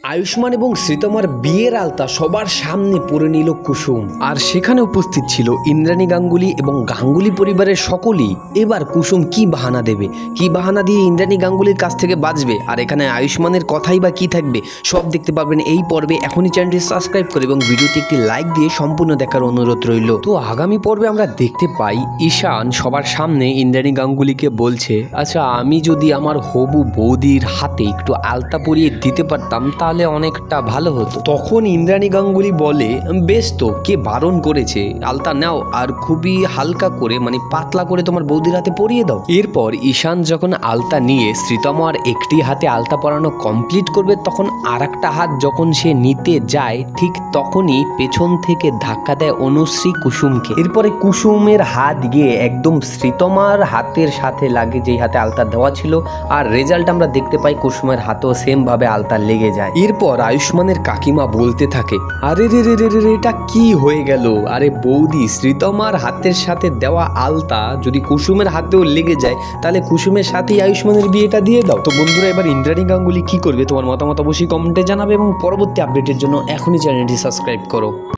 আয়ুষ্মান এবং শ্রীতমার বিয়ের আলতা সবার সামনে পরে নিল কুসুম। আর সেখানে উপস্থিত ছিল ইন্দ্রাণী গাঙ্গুলি এবং গাঙ্গুলি পরিবারের সকলেই। এবার কুসুম কি বাহানা দেবে, কি বাহানা দিয়ে ইন্দ্রাণী গাঙ্গুলির কাছ থেকে বাঁচবে, আর এখানে আয়ুষ্মানের কথাই বা কি থাকবে, সব দেখতে পারবেন এই পর্বে। এখনই চ্যানেলটি সাবস্ক্রাইব করে এবং ভিডিওতে একটি লাইক দিয়ে সম্পূর্ণ দেখার অনুরোধ রইল। তো আগামী পর্বে আমরা দেখতে পাই ঈশান সবার সামনে ইন্দ্রাণী গাঙ্গুলিকে বলছে, আচ্ছা আমি যদি আমার হবু বৌদির হাতে একটু আলতা পরিয়ে দিতে পারতাম তাহলে অনেকটা ভালো হতো। তখন ইন্দ্রাণী গাঙ্গুলি বলে, বেশ তো, কে বারণ করেছে, আলতা নাও আর খুবই হালকা করে মানে পাতলা করে তোমার বৌদির হাতে পরিয়ে দাও। এরপর ঈশান যখন আলতা নিয়ে শ্রীতমার একটি হাতে আলতা পরানো কমপ্লিট করবে, তখন আর একটা হাত যখন সে নিতে যায় ঠিক তখনই পেছন থেকে ধাক্কা দেয় অনুশ্রী কুসুমকে। এরপরে কুসুমের হাত গিয়ে একদম শ্রীতমার হাতের সাথে লাগে, যেই হাতে আলতা দেওয়া ছিল, আর রেজাল্ট আমরা দেখতে পাই কুসুমের হাতেও সেম ভাবে আলতা লেগে যায়। এরপর আয়ুষ্মানের কাকিমা বলতে থাকে, আরে রে রে রে রে এটা কি হয়ে গেল, আরে বৌদি শ্রীতমার হাতের সাথে দেওয়া আলতা যদি কুসুমের হাতেও লেগে যায় তাহলে কুসুমের সাথেই আয়ুষ্মানের বিয়েটা দিয়ে দাও। তো বন্ধুরা, এবার ইন্দ্রাণী গাঙ্গুলি কি করবে, তোমার মতামত অবশ্যই কমেন্টে জানাবে এবং পরবর্তী আপডেটের জন্য এখনই চ্যানেলটি সাবস্ক্রাইব করো।